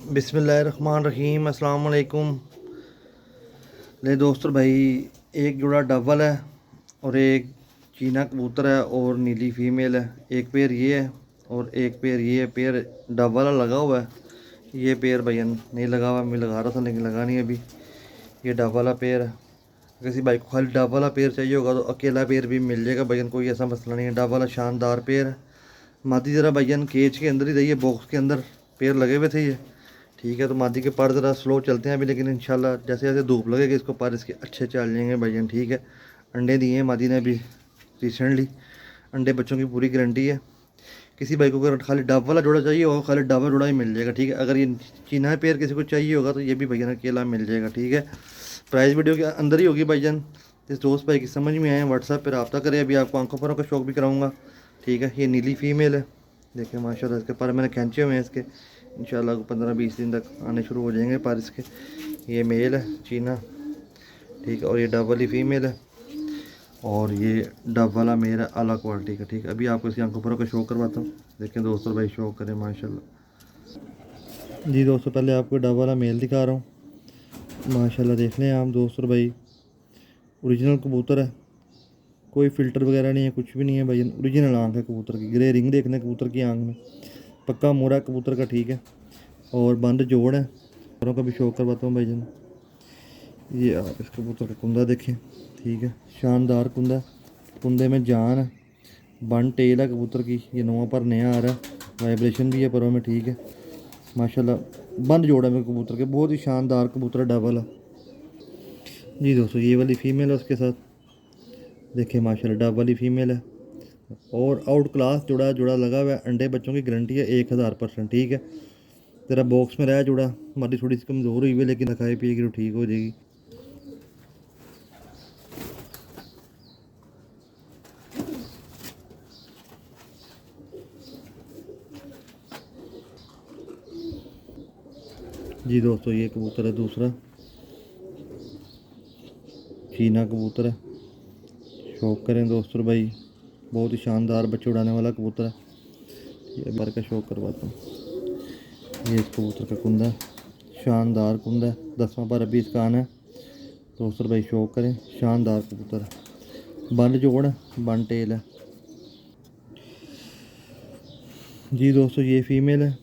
बिस्मिल्लाहिर्रहमानिर्रहीम अस्सलाम वालेकुम। ले दोस्तों भाई, एक जोड़ा डबल है और एक चीना कबूतर है और नीली फीमेल है। एक पेयर ये है और एक पेयर ये है। पेयर डबल लगा हुआ है, ये पेयर भैया नहीं लगा हुआ। मैं लगा रहा था लेकिन लगा नहीं अभी। ये डबल वाला पेयर है। किसी भाई को खाली डबल वाला पेयर चाहिए होगा तो अकेला पेयर भी मिल जाएगा भैया, कोई ऐसा मसला नहीं है। डबल वाला शानदार पेयर है। मादी ज़रा भैया केज के अंदर ही रही है, बॉक्स के अंदर पेयर लगे हुए थे ये। ठीक है, तो मादी के पर ज़रा स्लो चलते हैं अभी, लेकिन इंशाल्लाह जैसे जैसे धूप लगेगी इसको पर इसके अच्छे चल जाएंगे भाईजान। ठीक है, अंडे दिए हैं मादी ने अभी रिसेंटली। अंडे बच्चों की पूरी गारंटी है। किसी भाई को अगर खाली डब वाला जोड़ा चाहिए होगा, खाली डबल जोड़ा ही मिल जाएगा। ठीक है, अगर ये चीना पेयर किसी को चाहिए होगा तो ये भी भैया अकेला मिल जाएगा। ठीक है, प्राइस वीडियो के अंदर ही होगी भाईजान। जिस दोस्त भाई की समझ में आए व्हाट्सएप पर रब्ता करें। अभी आपको आंखों परों का शौक भी कराऊंगा। ठीक है, ये नीली फीमेल है। देखिए माशाल्लाह इसके पर मैंने खींचे हुए हैं इसके। इंशाल्लाह 15-20 दिन तक आने शुरू हो जाएंगे पर इसके। ये मेल है चीना। ठीक है, और ये डबल ही फीमेल है और ये डब वाला मेल है अलग क्वालिटी का। ठीक है, अभी आपको इसकी आंखों पर का शो करवाता हूँ। देखें दोस्तों भाई, शो करें माशाल्लाह। जी दोस्तों, पहले आपको डब वाला मेल दिखा रहा हूँ। माशाल्लाह देख लें आप दोस्तों भाई, ओरिजिनल कबूतर है, कोई फ़िल्टर वगैरह नहीं है, कुछ भी नहीं है भाई। ओरिजिनल आँख है कबूतर की। ग्रे रिंग देखने कबूतर की आँख में, पक्का मोरा कबूतर का। ठीक है, और बंद जोड़ है। औरों का भी शौक करवाता हूँ भाईजान। ये आप इस कबूतर का कुंदा देखें। ठीक है, शानदार कुंदा, कुंदे में जान है। बन टेल है कबूतर की। ये नवा पर नया आ रहा है, वाइब्रेशन भी है परों में। ठीक है, माशाल्लाह बंद जोड़ा में कबूतर के, बहुत ही शानदार कबूतर डबल है। जी दोस्तों, ये वाली फ़ीमेल है उसके साथ। देखिए माशाल्लाह डब वाली फ़ीमेल है और आउट क्लास जुड़ा जुड़ा लगा हुआ है। अंडे बच्चों की गारंटी है 1000%। ठीक है, तेरा बॉक्स में रहा जुड़ा, हमारी थोड़ी सी कमज़ोर हुई है लेकिन खाए पिएगी तो ठीक हो जाएगी। जी दोस्तों, ये कबूतर है दूसरा, चीना कबूतर है। शौक करें दोस्तों भाई, बहुत ही शानदार बच्चे उड़ाने वाला कबूतर है। ये बार का शौक करवाता हूँ। ये इस कबूतर का कुंदा, शानदार कुंदा है। 10वां पर अभी इसका आना है। दोस्तों भाई शौक करें, शानदार कबूतर है। बन जोड़ है, बन टेल है। जी दोस्तों, ये फ़ीमेल है।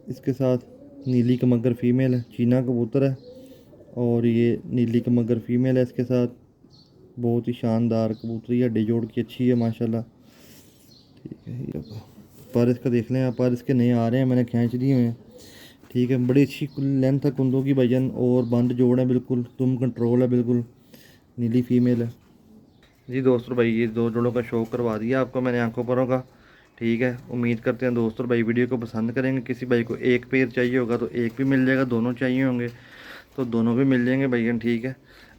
इसके साथ नीली कमगर फ़ीमेल है, चीना कबूतर है और ये नीली कमगर फ़ीमेल है इसके साथ। बहुत ही शानदार कबूतरी है, हड्डी जोड़ की अच्छी है माशाल्लाह। ठीक है, ये पर इसका देख लें आप, पर इसके नए आ रहे हैं, मैंने खींच दिए हुए हैं। ठीक है, बड़ी अच्छी लेंथ है कुंदों की भाईजान और बंद जोड़ है बिल्कुल, तुम कंट्रोल है बिल्कुल। नीली फ़ीमेल है। जी दोस्तों भाई, ये दो जोड़ों का शौक करवा दिया आपको मैंने आंखों परों का। ठीक है, उम्मीद करते हैं दोस्तों भाई वीडियो को पसंद करेंगे। किसी भाई को एक पेयर चाहिए होगा तो एक भी मिल जाएगा, दोनों चाहिए होंगे तो दोनों भी मिल जाएंगे भैया। ठीक है,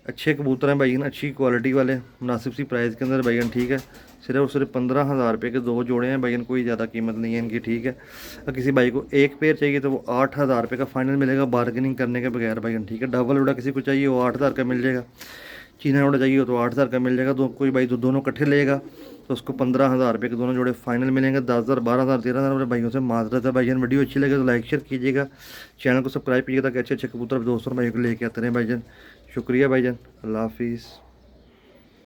अच्छे कबूतर हैं भैया, अच्छी क्वालिटी वाले, मुनासिब सी प्राइस के अंदर भैया। ठीक है, सिर्फ और सिर्फ 15,000 रुपये के दो जोड़े हैं भैया, कोई ज़्यादा कीमत नहीं है इनकी। ठीक है, अगर किसी भाई को एक पेयर चाहिए तो वो 8,000 रुपये का फाइनल मिलेगा, बार्गेनिंग करने के बगैर भैया। ठीक है, डबल जोड़ा किसी को चाहिए वो 8,000 का मिल जाएगा। चीना जोड़ा चाहिए तो 8,000 का मिल जाएगा। दो कोई भाई तो दोनों इकट्ठे लेगा तो उसको 15,000 रुपये के दोनों जोड़े फाइनल मिलेंगे। 10,000, 12,000, 13,000 रुपये भाइयों से माजरत है भाईजान। वीडियो अच्छी लगे तो लाइक शेयर कीजिएगा, चैनल को सब्सक्राइब कीजिएगा ताकि अच्छे अच्छे कबूतर दोस्तों भाइयों को लेके आते रहें भाईजान। शुक्रिया भाईजान, अल्लाह हाफिज़।